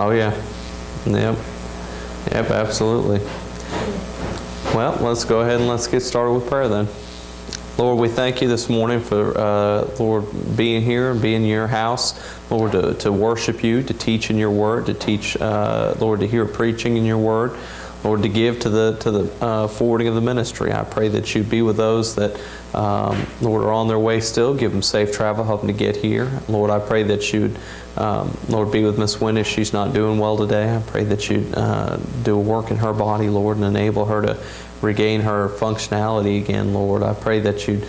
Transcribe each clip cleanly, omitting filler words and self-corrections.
Oh, yeah. Yep. Yep, absolutely. Well, let's go ahead and let's get started with prayer then. Lord, we thank you this morning for, Lord, being here and being in your house. Lord, to worship you, to teach in your word, to teach, Lord, to hear preaching in your word. Lord, to give to the forwarding of the ministry. I pray that you'd be with those that, Lord, are on their way still. Give them safe travel, help them to get here. Lord, I pray that you'd, Lord, be with Miss Wendy if she's not doing well today. I pray that you'd do a work in her body, Lord, and enable her to regain her functionality again, Lord. I pray that you'd,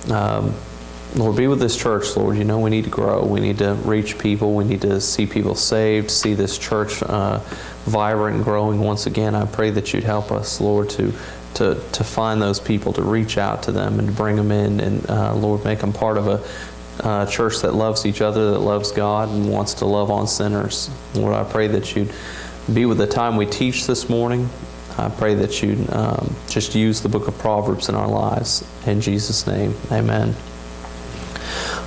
Lord, be with this church, Lord. You know we need to grow. We need to reach people. We need to see people saved, see this church vibrant and growing once again. I pray that you'd help us, Lord, to find those people, to reach out to them and to bring them in and, Lord, make them part of a church that loves each other, that loves God and wants to love on sinners. Lord, I pray that you'd be with the time we teach this morning. I pray that you'd just use the book of Proverbs in our lives. In Jesus' name, amen.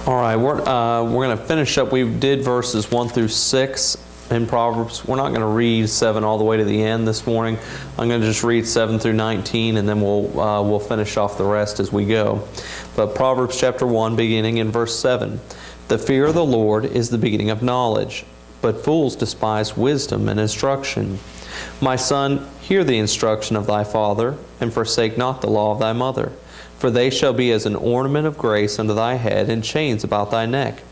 All right, we're going to finish up. We did verses 1 through 6 in Proverbs. We're not going to read 7 all the way to the end this morning. I'm going to just read 7 through 19, and then we'll finish off the rest as we go. But Proverbs chapter 1, beginning in verse 7. The fear of the Lord is the beginning of knowledge, but fools despise wisdom and instruction. My son, hear the instruction of thy father, and forsake not the law of thy mother. For they shall be as an ornament of grace unto thy head, and chains about thy neck.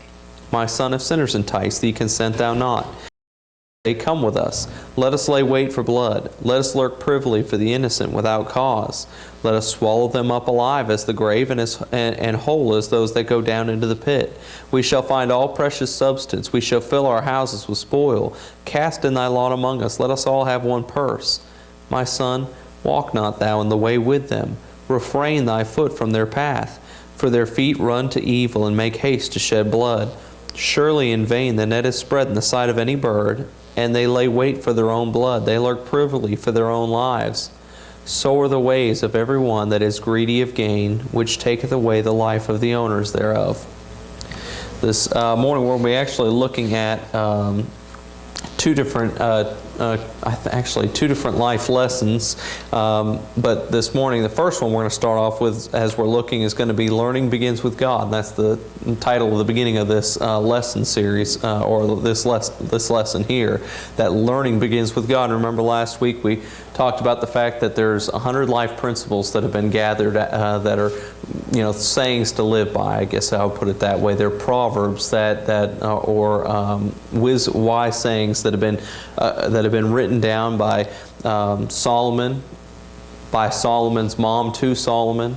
My son, if sinners entice thee, consent thou not. They come with us. Let us lay wait for blood. Let us lurk privily for the innocent without cause. Let us swallow them up alive as the grave, and whole as those that go down into the pit. We shall find all precious substance. We shall fill our houses with spoil. Cast in thy lot among us. Let us all have one purse. My son, walk not thou in the way with them. Refrain thy foot from their path. For their feet run to evil, and make haste to shed blood. Surely in vain the net is spread in the sight of any bird, and they lay wait for their own blood. They lurk privily for their own lives. So are the ways of every one that is greedy of gain, which taketh away the life of the owners thereof. This morning we'll be actually looking at two different life lessons. But this morning, the first one we're going to start off with, as we're looking, is going to be Learning Begins with God. That's the title of the beginning of this lesson series, or this lesson here, that learning begins with God. Remember last week we talked about the fact that there's 100 life principles that have been gathered that are, sayings to live by. I guess I would put it that way. They're proverbs or wise sayings that have been written down by Solomon, by Solomon's mom to Solomon,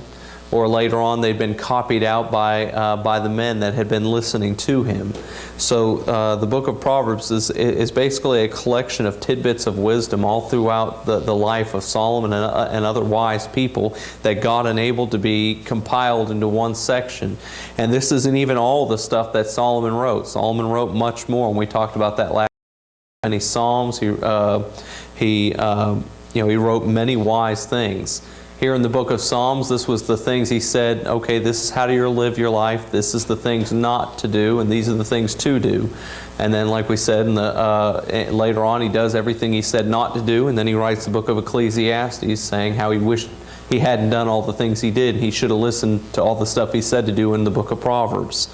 or later on they've been copied out by the men that had been listening to him. So the book of Proverbs is basically a collection of tidbits of wisdom all throughout the life of Solomon and other wise people that God enabled to be compiled into one section. And this isn't even all the stuff that Solomon wrote. Solomon wrote much more, and we talked about that last. Many psalms. He wrote many wise things. Here in the book of Psalms, this was the things he said, okay, this is how you live your life. This is the things not to do, and these are the things to do. And then, like we said, later on, he does everything he said not to do, and then he writes the book of Ecclesiastes saying how he wished he hadn't done all the things he did. He should have listened to all the stuff he said to do in the book of Proverbs.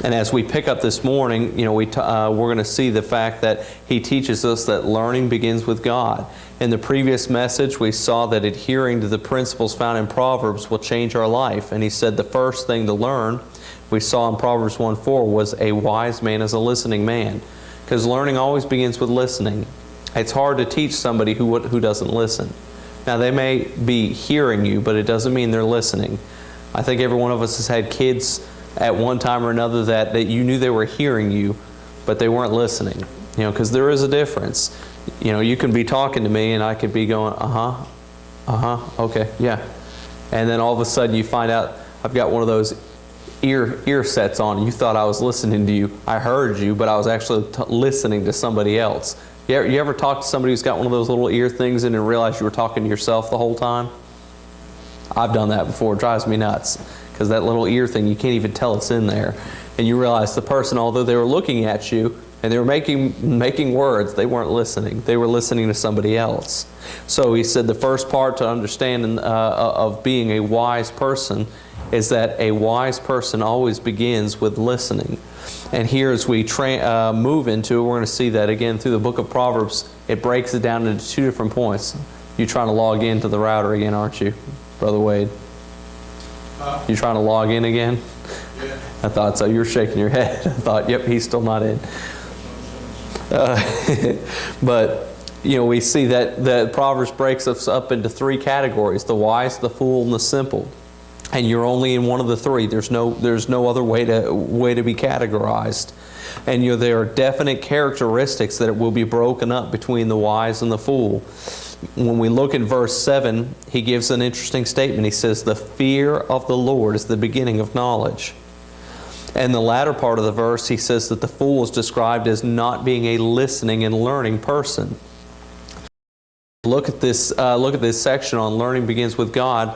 And as we pick up this morning, we're going to see the fact that he teaches us that learning begins with God. In the previous message, we saw that adhering to the principles found in Proverbs will change our life. And he said the first thing to learn, we saw in Proverbs 1:4, was a wise man is a listening man. Because learning always begins with listening. It's hard to teach somebody who doesn't listen. Now, they may be hearing you, but it doesn't mean they're listening. I think every one of us has had kids at one time or another that you knew they were hearing you, but they weren't listening. Because there is a difference. You can be talking to me and I could be going, okay, yeah. And then all of a sudden you find out I've got one of those ear sets on. You thought I was listening to you. I heard you, but I was actually listening to somebody else. You ever talk to somebody who's got one of those little ear things in and realize you were talking to yourself the whole time? I've done that before. It drives me nuts. Because that little ear thing, you can't even tell it's in there. And you realize the person, although they were looking at you, And they were making words. They weren't listening. They were listening to somebody else. So he said the first part to understand of being a wise person is that a wise person always begins with listening. And here as we move into, we're going to see that again through the book of Proverbs, it breaks it down into two different points. You're trying to log into the router again, aren't you, Brother Wade? You trying to log in again? Yeah. I thought so. You were shaking your head. I thought, yep, he's still not in. But, we see that Proverbs breaks us up into three categories: the wise, the fool, and the simple. And you're only in one of the three. There's no other way to be categorized. And there are definite characteristics that will be broken up between the wise and the fool. When we look at verse 7, he gives an interesting statement. He says, "The fear of the Lord is the beginning of knowledge." And the latter part of the verse, he says that the fool is described as not being a listening and learning person. Look at this section on learning begins with God.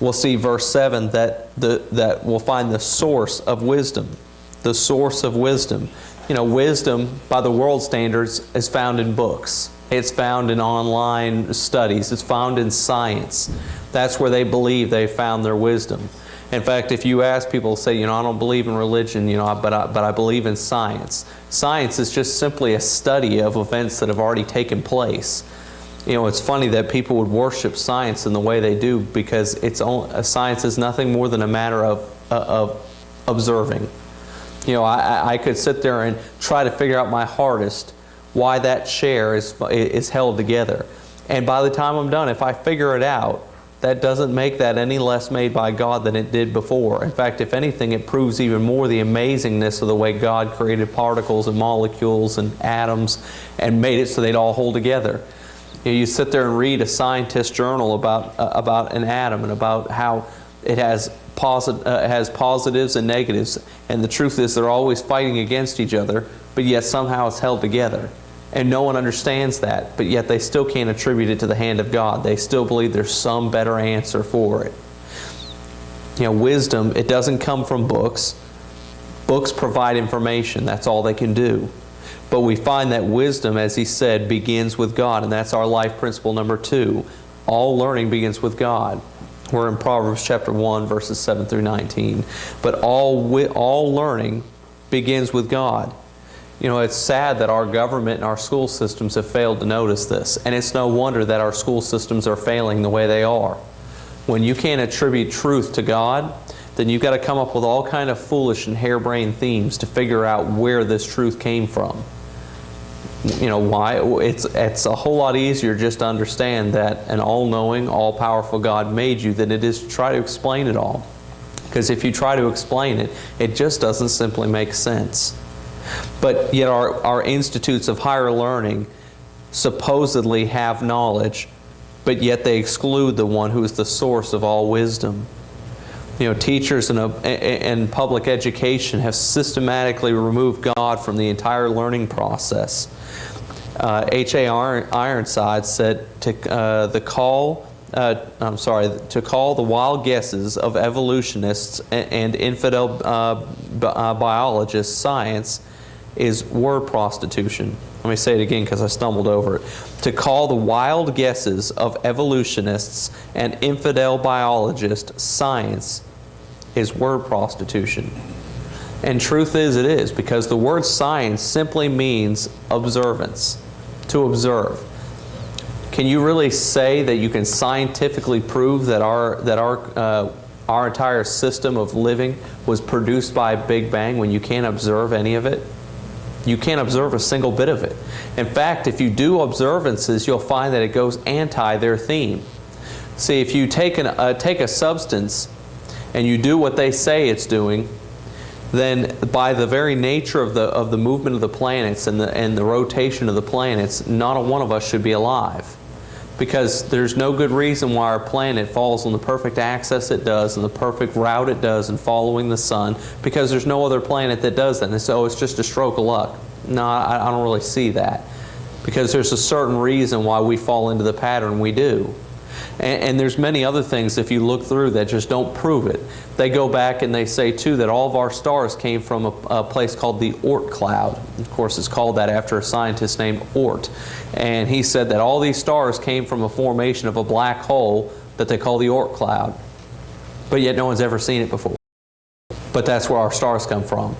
We'll see verse 7 that we'll find the source of wisdom. The source of wisdom. Wisdom by the world standards is found in books. It's found in online studies. It's found in science. That's where they believe they found their wisdom. In fact, if you ask people, say, I don't believe in religion, but I believe in science. Science is just simply a study of events that have already taken place. It's funny that people would worship science in the way they do, because science is nothing more than a matter of observing. I could sit there and try to figure out my hardest why that chair is held together. And by the time I'm done, if I figure it out, that doesn't make that any less made by God than it did before. In fact, if anything, it proves even more the amazingness of the way God created particles and molecules and atoms and made it so they'd all hold together. You sit there and read a scientist's journal about an atom and about how it has positives and negatives, and the truth is they're always fighting against each other, but yet somehow it's held together. And no one understands that, but yet they still can't attribute it to the hand of God. They still believe there's some better answer for it. Wisdom, it doesn't come from books. Books provide information. That's all they can do. But we find that wisdom, as he said, begins with God, and that's our life principle number 2. All learning begins with God. We're in Proverbs chapter 1, verses 7 through 19. But all learning begins with God. It's sad that our government and our school systems have failed to notice this. And it's no wonder that our school systems are failing the way they are. When you can't attribute truth to God, then you've got to come up with all kind of foolish and harebrained themes to figure out where this truth came from. Why? It's a whole lot easier just to understand that an all-knowing, all-powerful God made you than it is to try to explain it all. Because if you try to explain it, it just doesn't simply make sense. But yet our institutes of higher learning supposedly have knowledge, but yet they exclude the one who is the source of all wisdom. Teachers in public education have systematically removed God from the entire learning process. H.A. Ironside said to call the wild guesses of evolutionists and infidel biologists science is word prostitution. Let me say it again because I stumbled over it. To call the wild guesses of evolutionists and infidel biologists science is word prostitution. And truth is, it is, because the word science simply means observance, to observe. Can you really say that you can scientifically prove that our entire system of living was produced by a Big Bang when you can't observe any of it? You can't observe a single bit of it. In fact, if you do observances, you'll find that it goes anti their theme. See, if you take a substance and you do what they say it's doing, then by the very nature of the movement of the planets and the rotation of the planets, not a one of us should be alive. Because there's no good reason why our planet falls on the perfect axis it does and the perfect route it does in following the sun, because there's no other planet that does that. And so it's just a stroke of luck. No, I don't really see that. Because there's a certain reason why we fall into the pattern we do. And there's many other things, if you look through, that just don't prove it. They go back and they say, too, that all of our stars came from a place called the Oort cloud. Of course, it's called that after a scientist named Oort. And he said that all these stars came from a formation of a black hole that they call the Oort cloud. But yet no one's ever seen it before. But that's where our stars come from.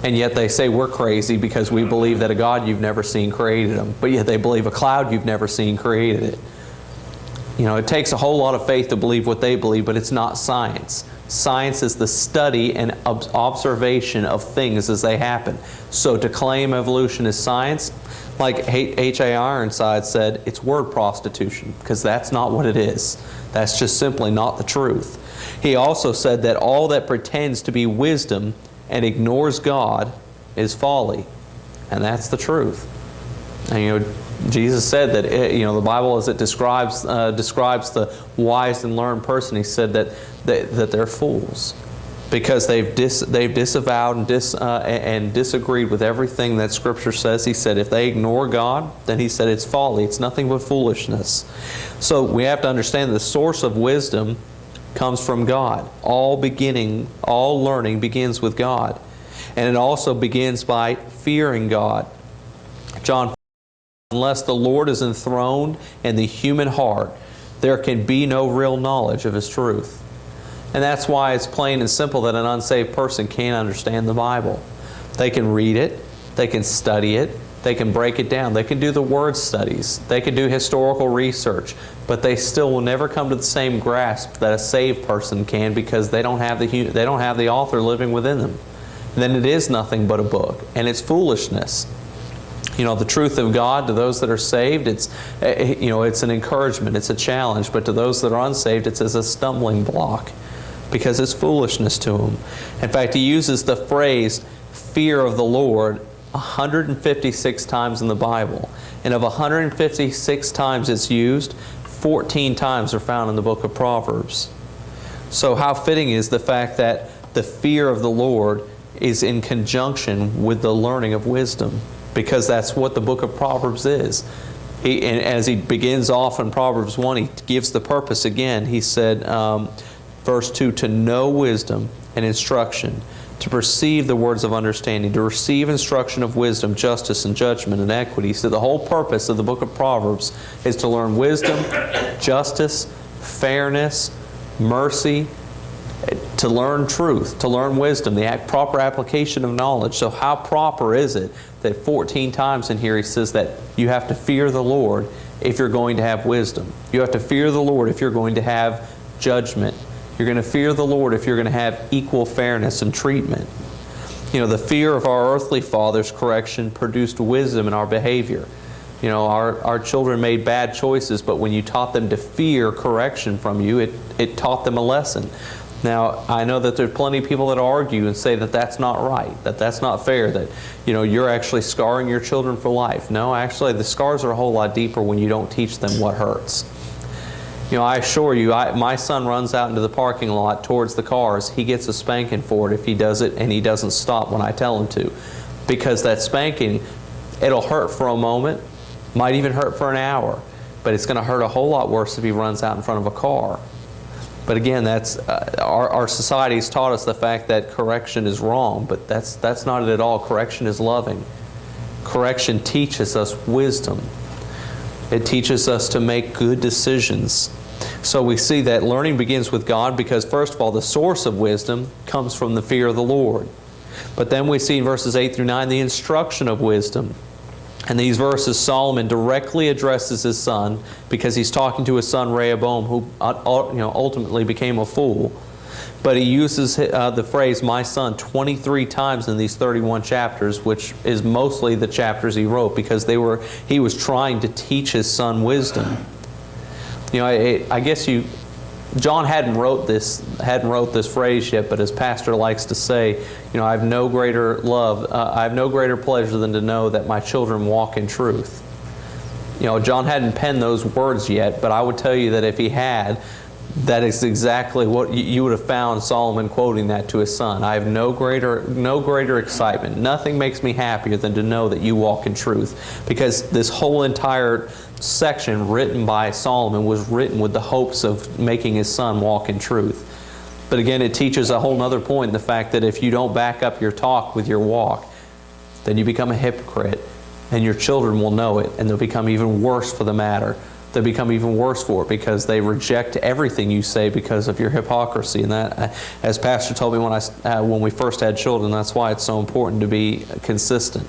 And yet they say we're crazy because we believe that a God you've never seen created them. But yet they believe a cloud you've never seen created it. You know, it takes a whole lot of faith to believe what they believe, but it's not science. Science is the study and observation of things as they happen. So to claim evolution is science, like H.A. Ironside said, it's word prostitution, because that's not what it is. That's just simply not the truth. He also said that all that pretends to be wisdom and ignores God is folly. And that's the truth. And Jesus said that the Bible, as it describes the wise and learned person, he said that they're fools because they've disavowed and disagreed with everything that Scripture says. He said if they ignore God, then he said it's folly. It's nothing but foolishness. So we have to understand the source of wisdom comes from God. All learning begins with God, and it also begins by fearing God. John, unless the Lord is enthroned in the human heart, there can be no real knowledge of His truth. And that's why it's plain and simple that an unsaved person can't understand the Bible. They can read it, they can study it, they can break it down, they can do the word studies, they can do historical research, but they still will never come to the same grasp that a saved person can because they don't have the author living within them. Then it is nothing but a book, and it's foolishness. The truth of God to those that are saved, it's an encouragement, it's a challenge. But to those that are unsaved, it's as a stumbling block because it's foolishness to them. In fact, he uses the phrase fear of the Lord 156 times in the Bible. And of 156 times it's used, 14 times are found in the book of Proverbs. So how fitting is the fact that the fear of the Lord is in conjunction with the learning of wisdom, because that's what the book of Proverbs is. And as he begins off in Proverbs 1, he gives the purpose again. He said, verse 2, to know wisdom and instruction, to perceive the words of understanding, to receive instruction of wisdom, justice, and judgment, and equity. So the whole purpose of the book of Proverbs is to learn wisdom, justice, fairness, mercy, to learn truth, to learn wisdom, the proper application of knowledge. So how proper is it that 14 times in here he says that you have to fear the Lord if you're going to have wisdom. You have to fear the Lord if you're going to have judgment. You're going to fear the Lord if you're going to have equal fairness and treatment. The fear of our earthly father's correction produced wisdom in our behavior. Our children made bad choices, but when you taught them to fear correction from you, it taught them a lesson. Now, I know that there's plenty of people that argue and say that that's not right, that that's not fair, that you're actually scarring your children for life. No, actually, the scars are a whole lot deeper when you don't teach them what hurts. I assure you, my son runs out into the parking lot towards the cars. He gets a spanking for it if he does it, and he doesn't stop when I tell him to. Because that spanking, it'll hurt for a moment, might even hurt for an hour, but it's going to hurt a whole lot worse if he runs out in front of a car. But again, that's our society's taught us the fact that correction is wrong, but that's not it at all. Correction is loving. Correction teaches us wisdom. It teaches us to make good decisions. So we see that learning begins with God because, first of all, the source of wisdom comes from the fear of the Lord. But then we see in verses 8 through 9 the instruction of wisdom. And these verses, Solomon directly addresses his son because he's talking to his son Rehoboam, who ultimately became a fool. But he uses the phrase, my son, 23 times in these 31 chapters, which is mostly the chapters he wrote because he was trying to teach his son wisdom. I guess John hadn't wrote this phrase yet, but as pastor likes to say, I have no greater pleasure than to know that my children walk in truth. John hadn't penned those words yet, but I would tell you that if he had, that is exactly what you would have found Solomon quoting that to his son. I have no greater excitement. Nothing makes me happier than to know that you walk in truth. Because this whole entire section written by Solomon was written with the hopes of making his son walk in truth. But again, it teaches a whole other point in the fact that if you don't back up your talk with your walk, then you become a hypocrite, and your children will know it, and they'll become even worse for the matter. They'll become even worse for it because they reject everything you say because of your hypocrisy. And that, as Pastor told me when we first had children, that's why it's so important to be consistent.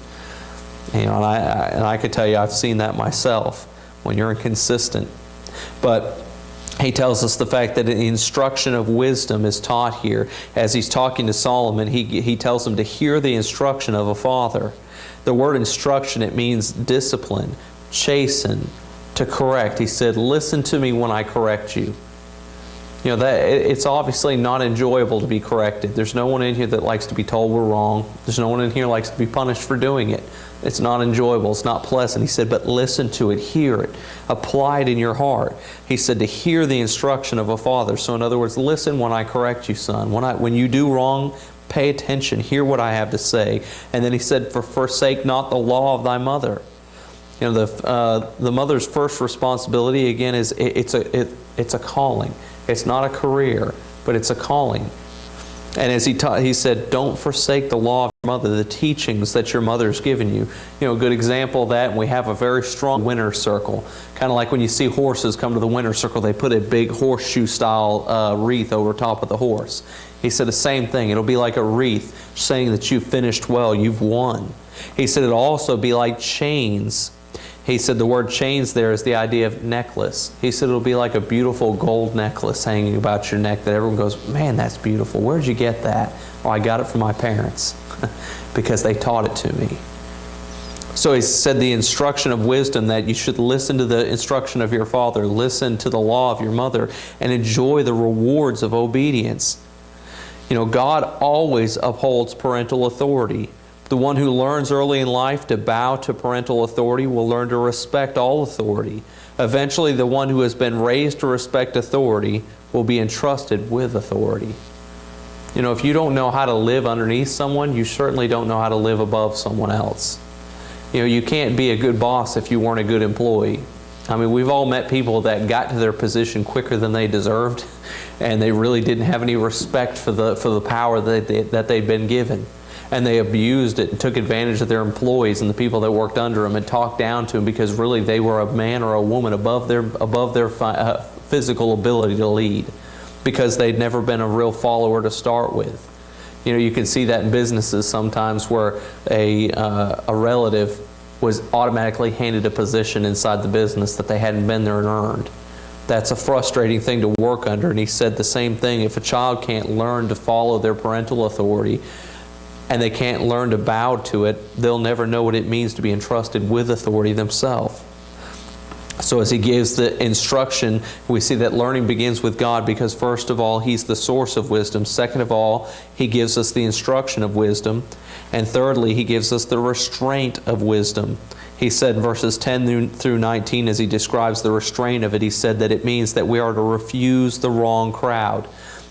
And I could tell you I've seen that myself when you're inconsistent. But he tells us the fact that the instruction of wisdom is taught here. As he's talking to Solomon, he tells him to hear the instruction of a father. The word instruction, it means discipline, chasten, to correct. He said, listen to me when I correct you. You know, that it's obviously not enjoyable to be corrected. There's no one in here that likes to be told we're wrong. There's no one in here that likes to be punished for doing it. It's not enjoyable. It's not pleasant. He said, but listen to it, hear it, apply it in your heart. He said to hear the instruction of a father. So in other words, listen when I correct you, son. When you do wrong, pay attention, hear what I have to say. And then he said, forsake not the law of thy mother. You know, the mother's first responsibility, again, is it's a calling. It's not a career, but it's a calling. And as he said, don't forsake the law of your mother, the teachings that your mother's given you. You know, a good example of that, and we have a very strong winter circle. Kind of like when you see horses come to the winter circle, they put a big horseshoe-style wreath over top of the horse. He said the same thing. It'll be like a wreath saying that you've finished well, you've won. He said it'll also be like chains. He said the word chains there is the idea of necklace. He said it'll be like a beautiful gold necklace hanging about your neck that everyone goes, man, that's beautiful. Where'd you get that? Oh, I got it from my parents because they taught it to me. So he said the instruction of wisdom, that you should listen to the instruction of your father, listen to the law of your mother, and enjoy the rewards of obedience. You know, God always upholds parental authority. The one who learns early in life to bow to parental authority will learn to respect all authority. Eventually, the one who has been raised to respect authority will be entrusted with authority. You know, if you don't know how to live underneath someone, you certainly don't know how to live above someone else. You know, you can't be a good boss if you weren't a good employee. I mean, we've all met people that got to their position quicker than they deserved, and they really didn't have any respect for the power that they'd been given. And they abused it and took advantage of their employees and the people that worked under them and talked down to them because really they were a man or a woman above their physical ability to lead, because they'd never been a real follower to start with. You know, you can see that in businesses sometimes where a relative was automatically handed a position inside the business that they hadn't been there and earned. That's a frustrating thing to work under. And he said the same thing. If a child can't learn to follow their parental authority, and they can't learn to bow to it, they'll never know what it means to be entrusted with authority themselves. So as he gives the instruction, we see that learning begins with God, because first of all, He's the source of wisdom. Second of all, He gives us the instruction of wisdom. And thirdly, He gives us the restraint of wisdom. He said in verses 10 through 19, as he describes the restraint of it, he said that it means that we are to refuse the wrong crowd.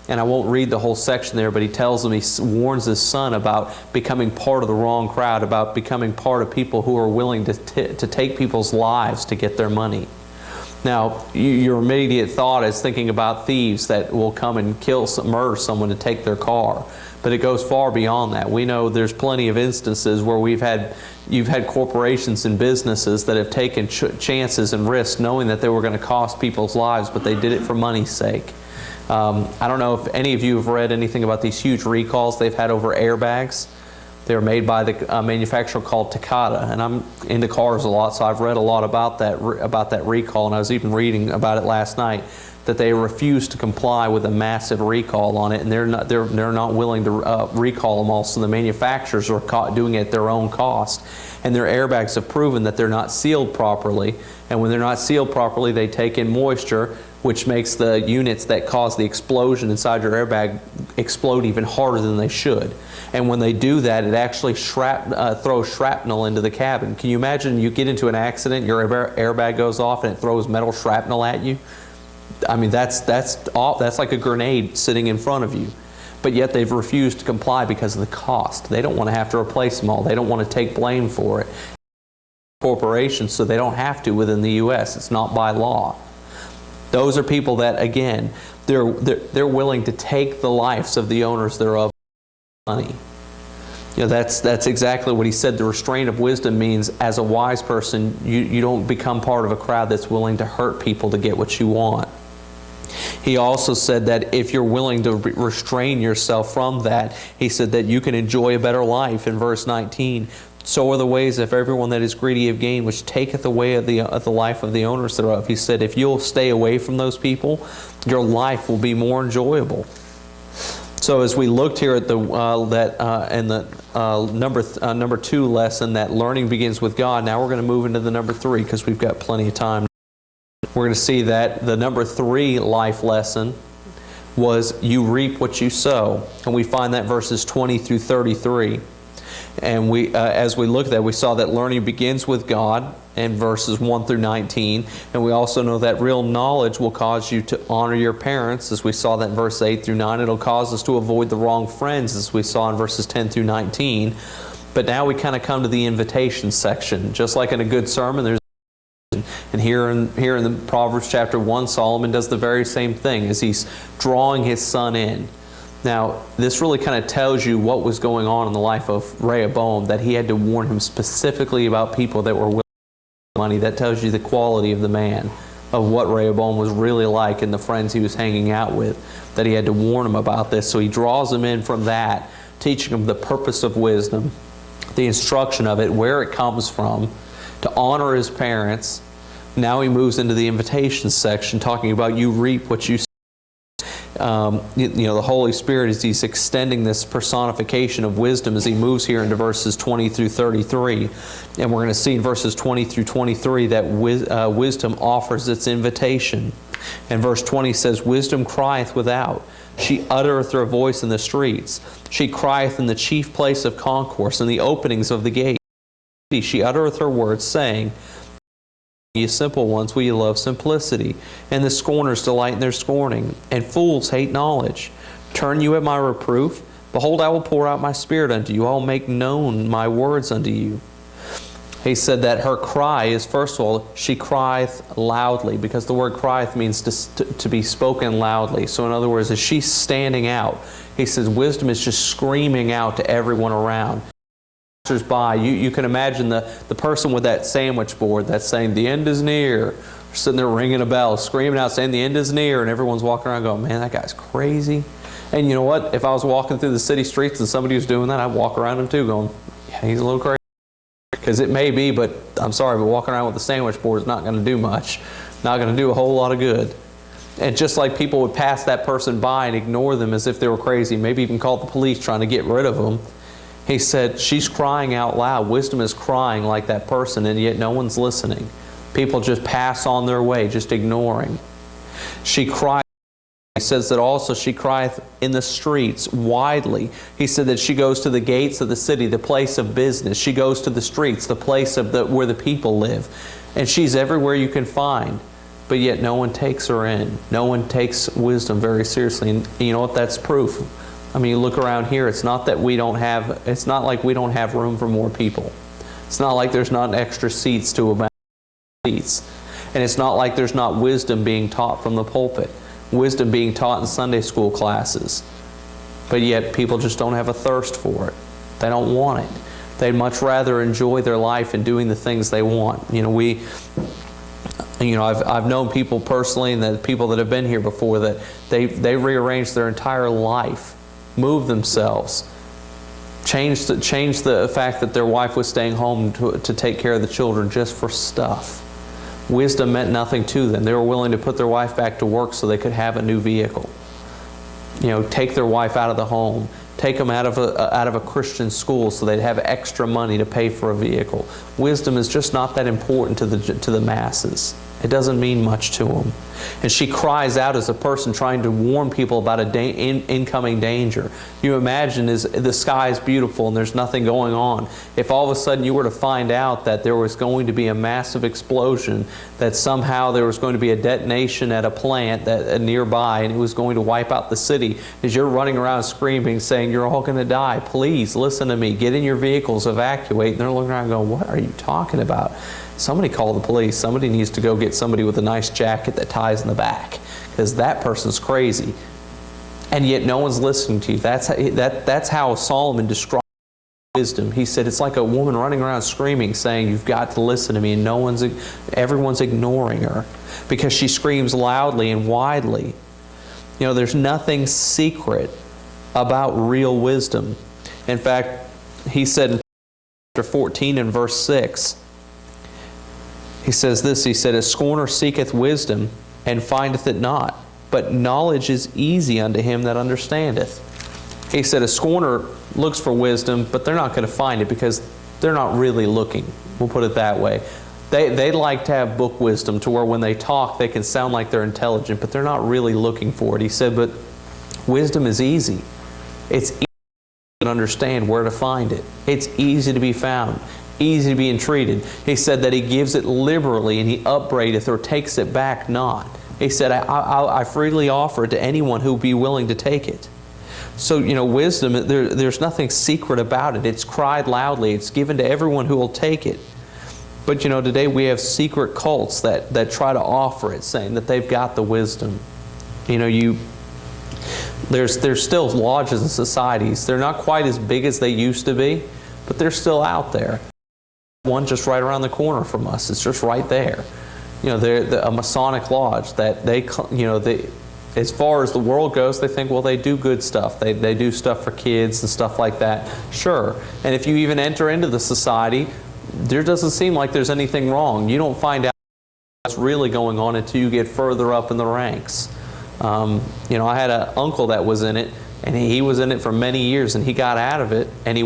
And I won't read the whole section there, but he tells him, he warns his son about becoming part of the wrong crowd, about becoming part of people who are willing to take people's lives to get their money. Now, your immediate thought is thinking about thieves that will come and murder someone to take their car. But it goes far beyond that. We know there's plenty of instances where you've had corporations and businesses that have taken chances and risks knowing that they were going to cost people's lives, but they did it for money's sake. I don't know if any of you have read anything about these huge recalls they've had over airbags. They were made by the manufacturer called Takata, and I'm into cars a lot, so I've read a lot about that recall, and I was even reading about it last night, that they refused to comply with a massive recall on it, and they're not willing to recall them all. So the manufacturers are caught doing it at their own cost, and their airbags have proven that they're not sealed properly. And when they're not sealed properly, they take in moisture, which makes the units that cause the explosion inside your airbag explode even harder than they should. And when they do that, it actually throws shrapnel into the cabin. Can you imagine you get into an accident, your airbag goes off, and it throws metal shrapnel at you? I mean, that's like a grenade sitting in front of you. But yet they've refused to comply because of the cost. They don't want to have to replace them all. They don't want to take blame for it. Corporations, so they don't have to within the U.S. It's not by law. Those are people that, again, they're willing to take the lives of the owners thereof for money. You know, that's exactly what he said. The restraint of wisdom means, as a wise person, you don't become part of a crowd that's willing to hurt people to get what you want. He also said that if you're willing to restrain yourself from that, he said that you can enjoy a better life. In verse 19, so are the ways of everyone that is greedy of gain, which taketh away of the life of the owners thereof. He said, if you'll stay away from those people, your life will be more enjoyable. So as we looked here at number 2 lesson, that learning begins with God, now we're going to move into the number 3 because we've got plenty of time. We're going to see that the number 3 life lesson was you reap what you sow. And we find that verses 20 through 33. And as we looked at that, we saw that learning begins with God in verses 1 through 19. And we also know that real knowledge will cause you to honor your parents, as we saw that in verse 8 through 9. It'll cause us to avoid the wrong friends, as we saw in verses 10 through 19. But now we kind of come to the invitation section. Just like in a good sermon, there's and here in the Proverbs chapter 1, Solomon does the very same thing as he's drawing his son in. Now, this really kind of tells you what was going on in the life of Rehoboam, that he had to warn him specifically about people that were willing to money. That tells you the quality of the man, of what Rehoboam was really like and the friends he was hanging out with, that he had to warn him about this. So he draws him in from that, teaching him the purpose of wisdom, the instruction of it, where it comes from, to honor his parents. Now he moves into the invitation section, talking about you reap what you sow. The Holy Spirit, as he's extending this personification of wisdom, as he moves here into verses 20 through 33. And we're going to see in verses 20 through 23 that wisdom offers its invitation. And verse 20 says, wisdom crieth without. She uttereth her voice in the streets. She crieth in the chief place of concourse, in the openings of the gate. She uttereth her words, saying, ye simple ones, will ye love simplicity? And the scorners delight in their scorning, and fools hate knowledge. Turn you at my reproof? Behold, I will pour out my spirit unto you. I will make known my words unto you. He said that her cry is, first of all, she crieth loudly, because the word crieth means to be spoken loudly. So in other words, as she's standing out, he says wisdom is just screaming out to everyone around. By you can imagine the person with that sandwich board that's saying the end is near, sitting there ringing a bell, screaming out saying the end is near, and everyone's walking around going, man, that guy's crazy. And you know what, if I was walking through the city streets and somebody was doing that, I'd walk around him too going, yeah, he's a little crazy. Because it may be, but I'm sorry, but walking around with a sandwich board is not going to do much, not going to do a whole lot of good. And just like people would pass that person by and ignore them as if they were crazy, maybe even call the police trying to get rid of them, he said, she's crying out loud. Wisdom is crying like that person, and yet no one's listening. People just pass on their way, just ignoring. She cried. He says that also she crieth in the streets widely. He said that she goes to the gates of the city, the place of business. She goes to the streets, the place of where the people live. And she's everywhere you can find. But yet no one takes her in. No one takes wisdom very seriously. And you know what? That's proof. I mean, you look around here, it's not like we don't have room for more people. It's not like there's not extra seats to about seats. And it's not like there's not wisdom being taught from the pulpit, wisdom being taught in Sunday school classes. But yet people just don't have a thirst for it. They don't want it. They'd much rather enjoy their life and doing the things they want. I've known people personally, and the people that have been here before, that they rearranged their entire life, move themselves, change the fact that their wife was staying home to take care of the children just for stuff. Wisdom meant nothing to them. They were willing to put their wife back to work so they could have a new vehicle. Take their wife out of the home, take them out of a Christian school so they'd have extra money to pay for a vehicle. Wisdom is just not that important to the masses. It doesn't mean much to them. And she cries out as a person trying to warn people about incoming danger. You imagine the sky is beautiful and there's nothing going on. If all of a sudden you were to find out that there was going to be a massive explosion, that somehow there was going to be a detonation at a plant nearby and it was going to wipe out the city, as you're running around screaming, saying, "You're all going to die. Please listen to me. Get in your vehicles, evacuate." And they're looking around going, "What are you talking about? Somebody call the police. Somebody needs to go get somebody with a nice jacket that ties in the back, because that person's crazy." And yet no one's listening to you. That's how Solomon described wisdom. He said it's like a woman running around screaming, saying, "You've got to listen to me," and everyone's ignoring her because she screams loudly and widely. You know, there's nothing secret about real wisdom. In fact, he said in chapter 14 and verse 6, he says this, he said, "A scorner seeketh wisdom, and findeth it not, but knowledge is easy unto him that understandeth." He said a scorner looks for wisdom, but they're not going to find it because they're not really looking. We'll put it that way. They like to have book wisdom to where when they talk they can sound like they're intelligent, but they're not really looking for it. He said, but wisdom is easy. It's easy to understand where to find it. It's easy to be found, easy to be entreated. He said that he gives it liberally, and he upbraideth or takes it back not. He said, I freely offer it to anyone who will be willing to take it. So, you know, wisdom, there's nothing secret about it. It's cried loudly. It's given to everyone who will take it. But, you know, today we have secret cults that try to offer it, saying that they've got the wisdom. You know, there's still lodges and societies. They're not quite as big as they used to be, but they're still out there. One just right around the corner from us. It's just right there. You know, they're a Masonic lodge that as far as the world goes, they think, well, they do good stuff. They do stuff for kids and stuff like that. Sure. And if you even enter into the society, there doesn't seem like there's anything wrong. You don't find out what's really going on until you get further up in the ranks. You know, I had an uncle that was in it, and he was in it for many years, and he got out of it, and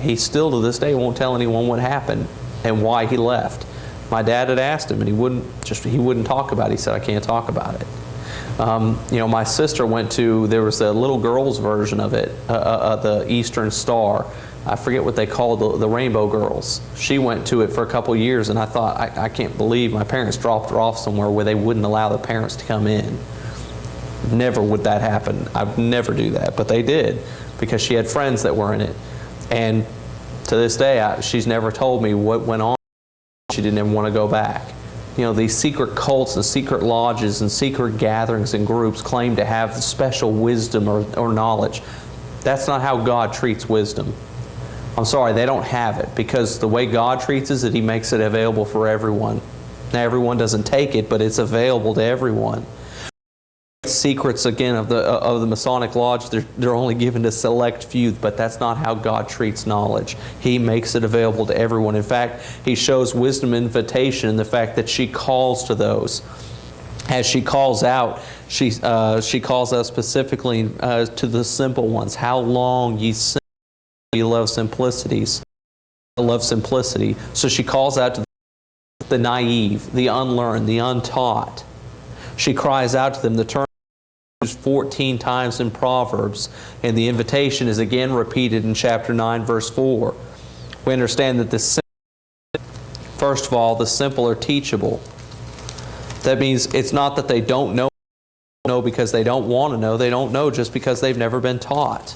he still to this day won't tell anyone what happened and why he left. My dad had asked him, and he wouldn't talk about it. He said, "I can't talk about it." You know, my sister there was a little girl's version of it, the Eastern Star. I forget what they called the Rainbow Girls. She went to it for a couple years, and I thought, I can't believe my parents dropped her off somewhere where they wouldn't allow the parents to come in. Never would that happen. I'd never do that, but they did because she had friends that were in it. And to this day, she's never told me what went on. She didn't even want to go back. You know, these secret cults and secret lodges and secret gatherings and groups claim to have special wisdom or knowledge. That's not how God treats wisdom. I'm sorry, they don't have it, because the way God treats it, He makes it available for everyone. Now, everyone doesn't take it, but it's available to everyone. Secrets, again, of the Masonic Lodge, they're only given to select few, but that's not how God treats knowledge. He makes it available to everyone. In fact, He shows wisdom invitation in the fact that she calls to those. As she calls out, she calls out specifically to the simple ones. "How long ye simple, ye love simplicities." I love simplicity. So she calls out to the naive, the unlearned, the untaught. She cries out to them. The term is used 14 times in Proverbs, and the invitation is again repeated in chapter 9, verse 4. We understand that first of all, the simple are teachable. That means it's not that they don't know because they don't want to know. They don't know just because they've never been taught.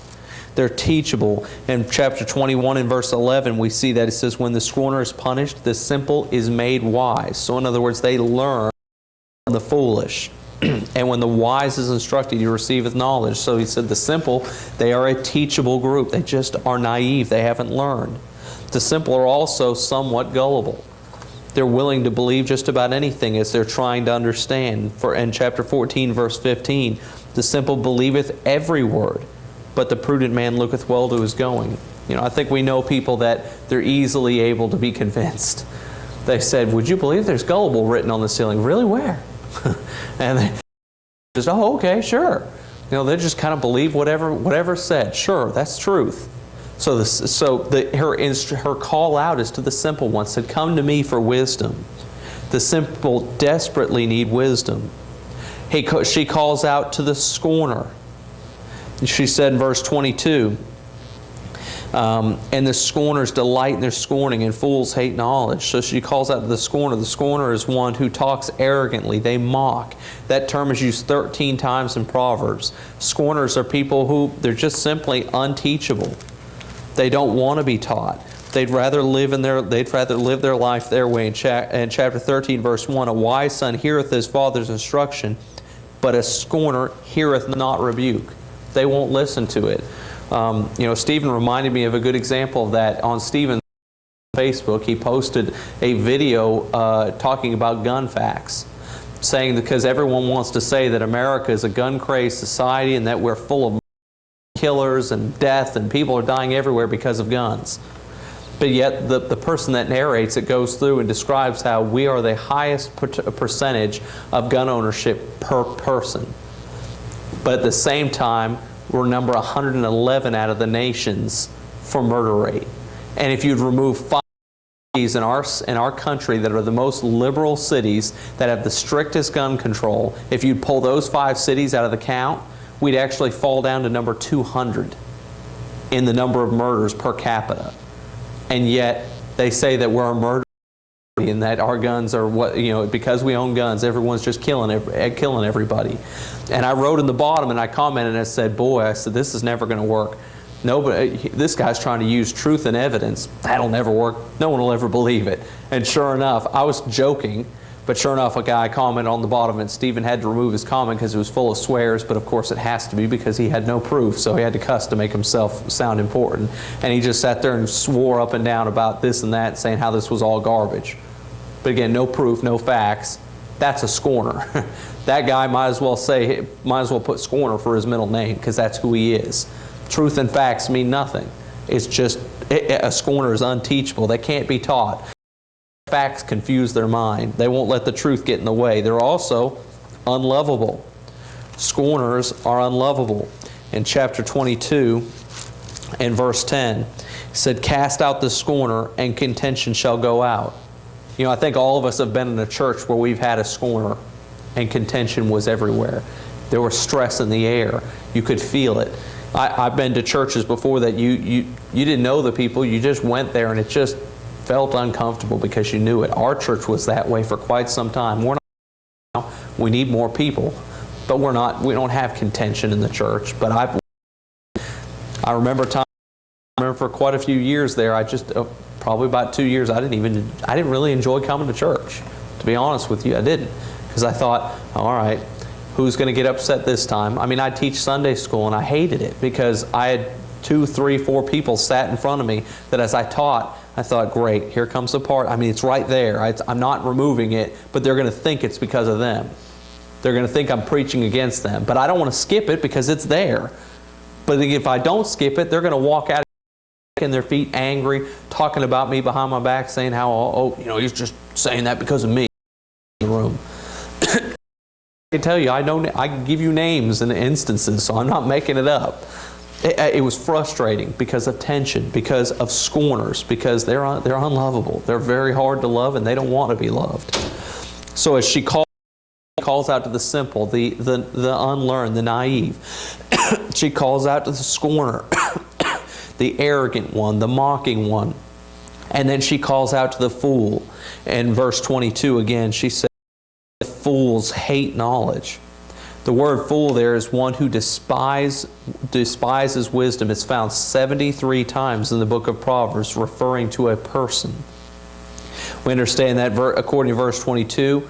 They're teachable. In chapter 21 and verse 11, we see that it says, "When the scorner is punished, the simple is made wise." So in other words, they learn from the foolish. "And when the wise is instructed, he receiveth knowledge." So he said the simple, they are a teachable group. They just are naive. They haven't learned. The simple are also somewhat gullible. They're willing to believe just about anything as they're trying to understand. For in chapter 14, verse 15, "The simple believeth every word, but the prudent man looketh well to his going." You know, I think we know people that they're easily able to be convinced. They said, "Would you believe there's gullible written on the ceiling?" "Really? Where?" And they just, "Oh, okay, sure." You know, they just kind of believe whatever's said. Sure, that's truth. Her call out is to the simple ones. Said, "Come to me for wisdom." The simple desperately need wisdom. She calls out to the scorner. She said in verse 22, and the scorners delight in their scorning, and fools hate knowledge. So she calls out to the scorner. The scorner is one who talks arrogantly. They mock. That term is used 13 times in Proverbs. Scorners are people who, they're just simply unteachable. They don't want to be taught. They'd rather live their life their way. In chapter 13, verse 1, a wise son heareth his father's instruction, but a scorner heareth not rebuke. They won't listen to it. Stephen reminded me of a good example of that on Stephen's Facebook. He posted a video talking about gun facts, saying because everyone wants to say that America is a gun-crazed society and that we're full of killers and death and people are dying everywhere because of guns. But yet the person that narrates it goes through and describes how we are the highest percentage of gun ownership per person. But at the same time, we're number 111 out of the nations for murder rate. And if you'd remove 5 cities in our country that are the most liberal cities that have the strictest gun control, if you'd pull those 5 cities out of the count, we'd actually fall down to number 200 in the number of murders per capita. And yet they say that we're a murder and that our guns are because we own guns, everyone's just killing everybody. And I wrote in the bottom and I commented and I said, this is never going to work. This guy's trying to use truth and evidence. That'll never work. No one will ever believe it. And sure enough, I was joking, but sure enough, a guy commented on the bottom and Stephen had to remove his comment because it was full of swears, but of course it has to be because he had no proof, so he had to cuss to make himself sound important. And he just sat there and swore up and down about this and that, saying how this was all garbage. But again, no proof, no facts. That's a scorner. That guy might as well put scorner for his middle name because that's who he is. Truth and facts mean nothing. It's just, a scorner is unteachable. They can't be taught. Facts confuse their mind. They won't let the truth get in the way. They're also unlovable. Scorners are unlovable. In chapter 22 and verse 10, it said, cast out the scorner and contention shall go out. I think all of us have been in a church where we've had a scorner and contention was everywhere. There was stress in the air. You could feel it. I've been to churches before that you didn't know the people. You just went there and it just felt uncomfortable because you knew it. Our church was that way for quite some time. We're not now. We need more people, but we don't have contention in the church. But I remember for quite a few years there, probably about 2 years, I didn't really enjoy coming to church. To be honest with you, I didn't. Because I thought, all right, who's going to get upset this time? I teach Sunday school and I hated it because I had 2, 3, 4 people sat in front of me that as I taught, I thought, great, here comes the part. It's right there. I'm not removing it, but they're going to think it's because of them. They're going to think I'm preaching against them. But I don't want to skip it because it's there. But if I don't skip it, they're going to walk out in their feet angry, talking about me behind my back, saying how, he's just saying that because of me in the room. I can tell you, I can give you names and instances, so I'm not making it up. It was frustrating because of tension, because of scorners, because they're unlovable. They're very hard to love and they don't want to be loved. So as she calls out to the simple, the unlearned, the naive, she calls out to the scorner, the arrogant one, the mocking one. And then she calls out to the fool. In verse 22 again, she says, fools hate knowledge. The word fool there is one who despises wisdom. It's found 73 times in the book of Proverbs referring to a person. We understand that according to verse 22,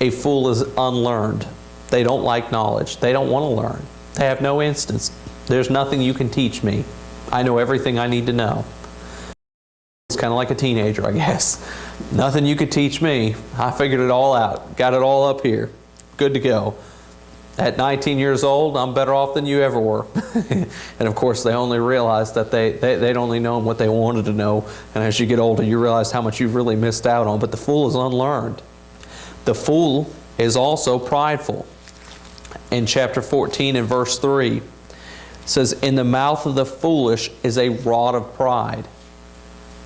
a fool is unlearned. They don't like knowledge. They don't want to learn. They have no instance. There's nothing you can teach me. I know everything I need to know. It's kind of like a teenager, I guess. Nothing you could teach me. I figured it all out. Got it all up here. Good to go. At 19 years old, I'm better off than you ever were. And of course, they only realized that they'd only known what they wanted to know. And as you get older, you realize how much you've really missed out on. But the fool is unlearned. The fool is also prideful. In chapter 14 and verse 3, it says, in the mouth of the foolish is a rod of pride.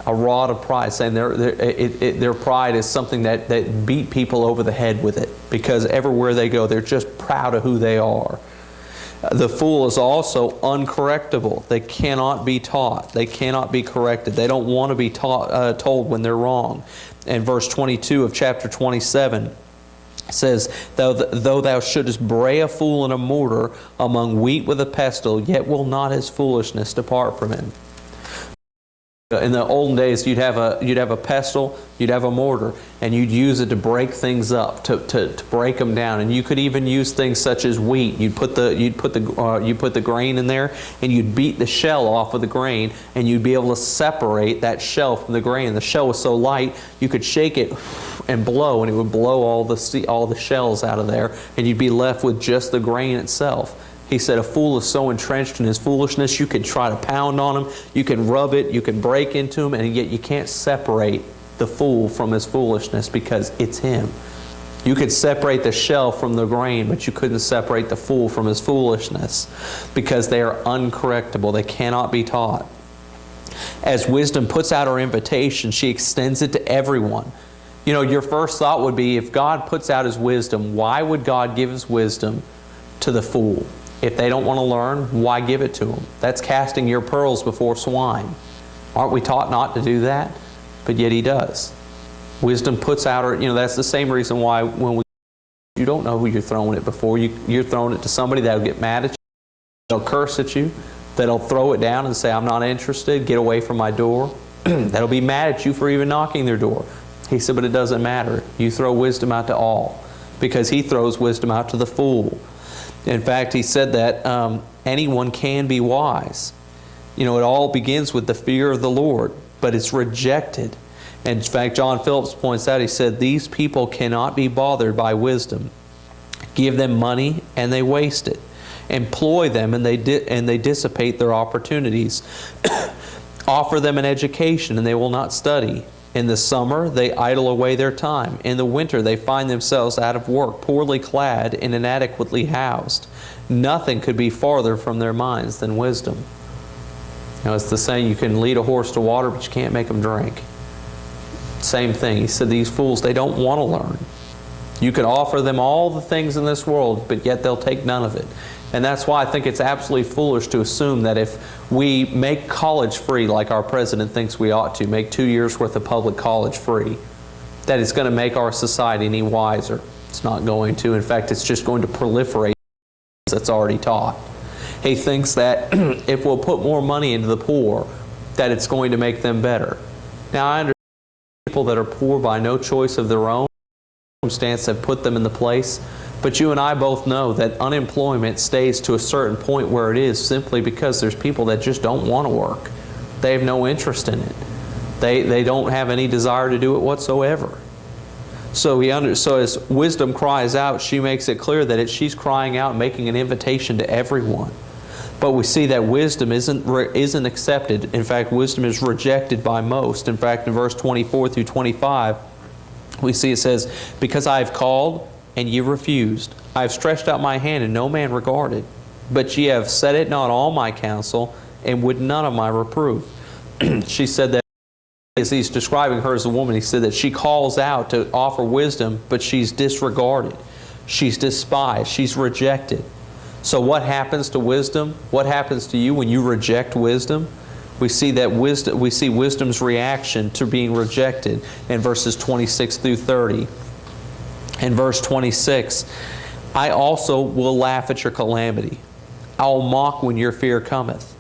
a rod of pride, saying their pride is something that beat people over the head with it, because everywhere they go, they're just proud of who they are. The fool is also uncorrectable. They cannot be taught. They cannot be corrected. They don't want to be told when they're wrong. And verse 22 of chapter 27 says, though thou shouldest bray a fool in a mortar among wheat with a pestle, yet will not his foolishness depart from him. In the olden days, you'd have a pestle, you'd have a mortar, and you'd use it to break things up, to break them down. And you could even use things such as wheat. You'd put the grain in there, and you'd beat the shell off of the grain, and you'd be able to separate that shell from the grain. The shell was so light, you could shake it and blow, and it would blow all the shells out of there, and you'd be left with just the grain itself. He said a fool is so entrenched in his foolishness, you can try to pound on him, you can rub it, you can break into him, and yet you can't separate the fool from his foolishness, because it's him. You could separate the shell from the grain, but you couldn't separate the fool from his foolishness, because they are uncorrectable. They cannot be taught. As wisdom puts out her invitation, she extends it to everyone. You know, your first thought would be, if God puts out His wisdom, why would God give His wisdom to the fool? If they don't want to learn, why give it to them? That's casting your pearls before swine. Aren't we taught not to do that? But yet He does. Wisdom puts out her, that's the same reason why when you don't know who you're throwing it before. You're throwing it to somebody that'll get mad at you, that'll curse at you, that'll throw it down and say, I'm not interested, get away from my door. That'll be mad at you for even knocking their door. He said, but it doesn't matter. You throw wisdom out to all, because He throws wisdom out to the fool. In fact, He said that anyone can be wise. It all begins with the fear of the Lord, but it's rejected. And in fact, John Phillips points out, he said, these people cannot be bothered by wisdom. Give them money and they waste it. Employ them and they dissipate their opportunities. Offer them an education and they will not study. In the summer, they idle away their time. In the winter, they find themselves out of work, poorly clad and inadequately housed. Nothing could be farther from their minds than wisdom. It's the saying, you can lead a horse to water, but you can't make them drink. Same thing. He said these fools, they don't want to learn. You can offer them all the things in this world, but yet they'll take none of it. And that's why I think it's absolutely foolish to assume that if we make college free, like our president thinks we ought to, make 2 years worth of public college free, that it's going to make our society any wiser. It's not going to. In fact, it's just going to proliferate that's already taught. He thinks that if we'll put more money into the poor, that it's going to make them better. Now, I understand people that are poor by no choice of their own, circumstance have put them in the place. But you and I both know that unemployment stays to a certain point where it is simply because there's people that just don't want to work. They have no interest in it. They don't have any desire to do it whatsoever. So as wisdom cries out, she makes it clear that she's crying out, making an invitation to everyone. But we see that wisdom isn't accepted. In fact, wisdom is rejected by most. In fact, in verse 24 through 25, we see it says, because I have called, and ye refused. I have stretched out my hand, and no man regarded. But ye have set at naught all my counsel, and would none of my reproof. She said that, as he's describing her as a woman, he said that she calls out to offer wisdom, but she's disregarded. She's despised. She's rejected. So what happens to wisdom? What happens to you when you reject wisdom? We see wisdom's reaction to being rejected in verses 26 through 30. In verse 26, I also will laugh at your calamity. I will mock when your fear cometh.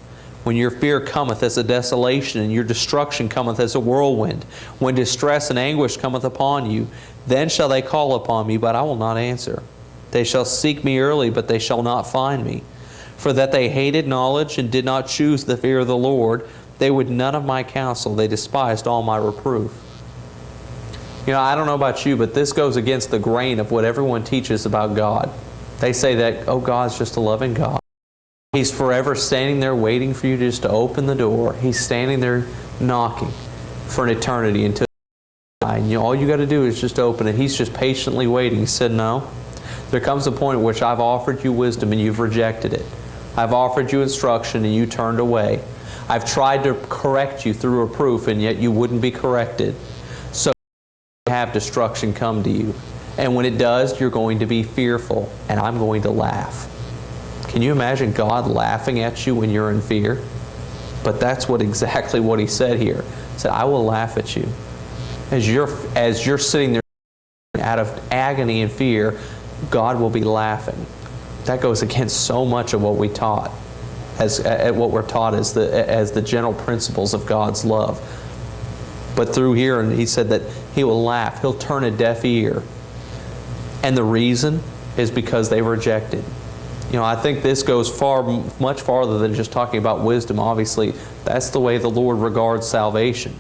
When your fear cometh as a desolation, and your destruction cometh as a whirlwind. When distress and anguish cometh upon you, then shall they call upon me, but I will not answer. They shall seek me early, but they shall not find me. For that they hated knowledge, and did not choose the fear of the Lord, they would none of my counsel. They despised all my reproof. I don't know about you, but this goes against the grain of what everyone teaches about God. They say that, oh, God's just a loving God. He's forever standing there waiting for you just to open the door. He's standing there knocking for an eternity until you die. And all you got to do is just open it. He's just patiently waiting. He said, no. There comes a point at which I've offered you wisdom and you've rejected it. I've offered you instruction and you turned away. I've tried to correct you through reproof, and yet you wouldn't be corrected. So have destruction come to you. And when it does, you're going to be fearful, and I'm going to laugh. Can you imagine God laughing at you when you're in fear? But that's exactly what he said here. He said, I will laugh at you. As you're sitting there out of agony and fear, God will be laughing. That goes against so much of what we taught, what we're taught as the general principles of God's love. But through here, and he said that he will laugh. He'll turn a deaf ear. And the reason is because they rejected. I think this goes much farther than just talking about wisdom. Obviously, that's the way the Lord regards salvation.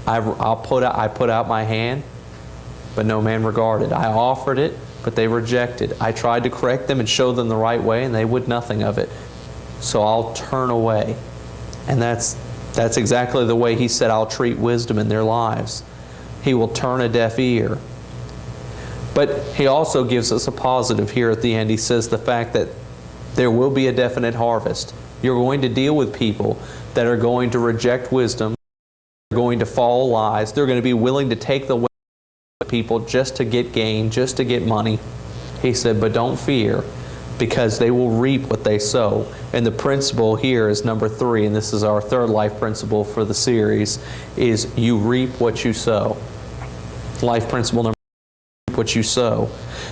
I put out my hand, but no man regarded. I offered it, but they rejected. I tried to correct them and show them the right way, and they would nothing of it. So I'll turn away. And that's exactly the way he said I'll treat wisdom in their lives. He will turn a deaf ear. But he also gives us a positive here at the end. He says the fact that there will be a definite harvest. You're going to deal with people that are going to reject wisdom, they're going to follow lies, they're going to be willing to take the way of people just to get gain, just to get money. He said, but don't fear, because they will reap what they sow. And the principle here is number 3, and this is our third life principle for the series, is you reap what you sow. Life principle number what you sow.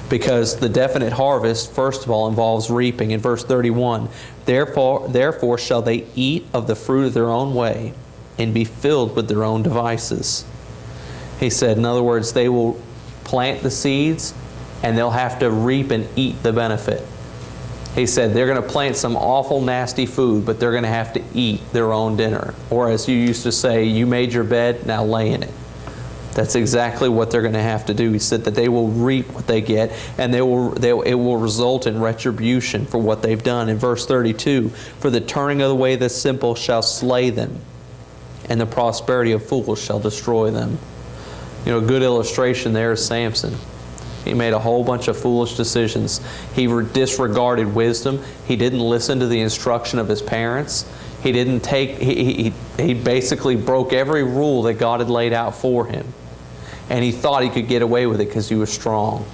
Because the definite harvest, first of all, involves reaping. In verse 31, Therefore shall they eat of the fruit of their own way, and be filled with their own devices. He said, in other words, they will plant the seeds, and they'll have to reap and eat the benefit. He said they're going to plant some awful nasty food, but they're going to have to eat their own dinner. Or as you used to say, you made your bed, now lay in it. That's exactly what they're going to have to do. He said that they will reap what they get, and it will result in retribution for what they've done. In verse 32, for the turning of the way of the simple shall slay them, and the prosperity of fools shall destroy them. A good illustration there is Samson. He made a whole bunch of foolish decisions. He disregarded wisdom. He didn't listen to the instruction of his parents. He didn't he basically broke every rule that God had laid out for him. And he thought he could get away with it because he was strong.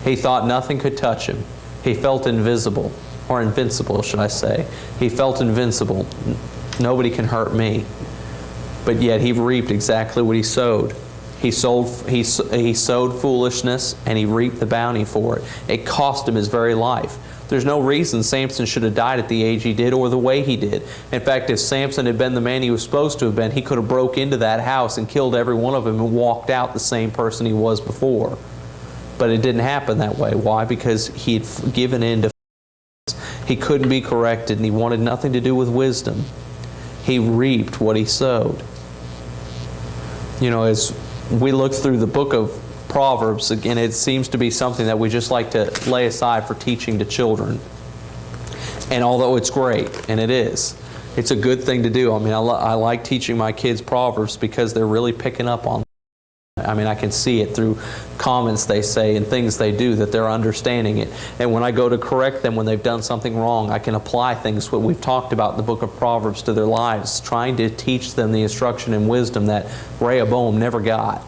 He thought nothing could touch him. He felt invisible, or invincible, should I say. He felt invincible. Nobody can hurt me. But yet he reaped exactly what he sowed. He sowed foolishness, and he reaped the bounty for it. It cost him his very life. There's no reason Samson should have died at the age he did or the way he did. In fact, if Samson had been the man he was supposed to have been, he could have broke into that house and killed every one of them and walked out the same person he was before. But it didn't happen that way. Why? Because he had given in to he couldn't be corrected, and he wanted nothing to do with wisdom. He reaped what he sowed. As we look through the book of Proverbs, again, it seems to be something that we just like to lay aside for teaching to children. And although it's great, and it is, it's a good thing to do. I like teaching my kids Proverbs because they're really picking up on it. I can see it through comments they say and things they do that they're understanding it. And when I go to correct them when they've done something wrong, I can apply things what we've talked about in the book of Proverbs to their lives, trying to teach them the instruction and wisdom that Rehoboam never got.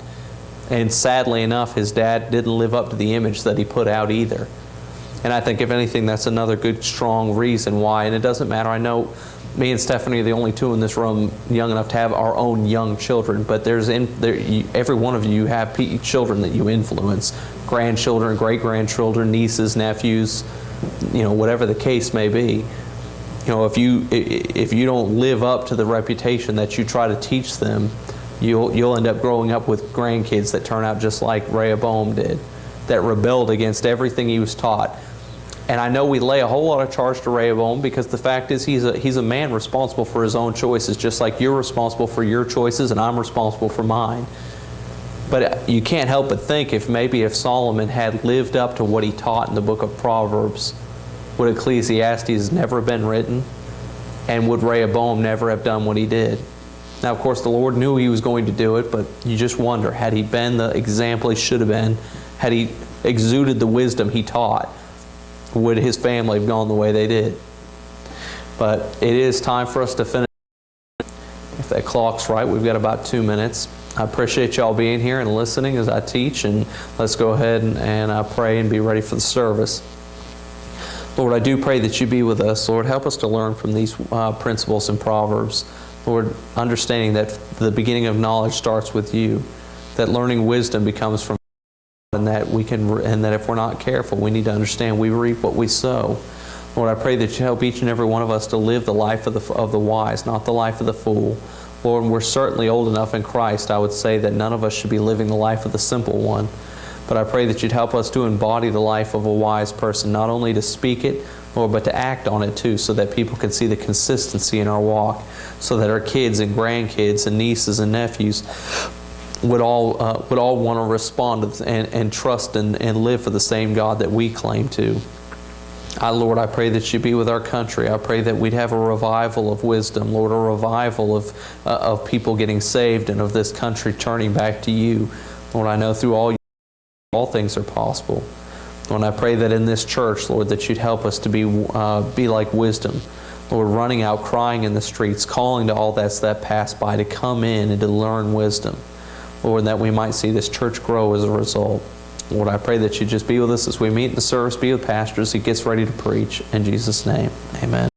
And sadly enough, his dad didn't live up to the image that he put out either. And I think, if anything, that's another good, strong reason why. And it doesn't matter. I know me and Stephanie are the only two in this room young enough to have our own young children. But every one of you have children that you influence. Grandchildren, great-grandchildren, nieces, nephews, whatever the case may be. If you don't live up to the reputation that you try to teach them, you'll end up growing up with grandkids that turn out just like Rehoboam did, that rebelled against everything he was taught. And I know we lay a whole lot of charge to Rehoboam because the fact is he's a man responsible for his own choices, just like you're responsible for your choices and I'm responsible for mine. But you can't help but think if Solomon had lived up to what he taught in the book of Proverbs, would Ecclesiastes never been written? And would Rehoboam never have done what he did? Now, of course, the Lord knew he was going to do it, but you just wonder, had he been the example he should have been, had he exuded the wisdom he taught, would his family have gone the way they did? But it is time for us to finish. that clock's right, we've got about 2 minutes. I appreciate y'all being here and listening as I teach, and let's go ahead and pray and be ready for the service. Lord, I do pray that you be with us. Lord, help us to learn from these principles in Proverbs. Lord, understanding that the beginning of knowledge starts with you, that learning wisdom becomes from and that if we're not careful, we need to understand we reap what we sow. Lord, I pray that you help each and every one of us to live the life of the wise, not the life of the fool. Lord, we're certainly old enough in Christ, I would say, that none of us should be living the life of the simple one. But I pray that you'd help us to embody the life of a wise person, not only to speak it, Lord, but to act on it too, so that people can see the consistency in our walk, so that our kids and grandkids and nieces and nephews would all want to respond and trust and live for the same God that we claim to. Lord, I pray that you be with our country. I pray that we'd have a revival of wisdom, Lord, a revival of people getting saved and of this country turning back to you. Lord, I know through all things are possible. Lord, I pray that in this church, Lord, that you'd help us to be like wisdom. Lord, running out, crying in the streets, calling to all that pass by to come in and to learn wisdom. Lord, that we might see this church grow as a result. Lord, I pray that you just be with us as we meet in the service, be with Pastor as he gets ready to preach. In Jesus' name, amen.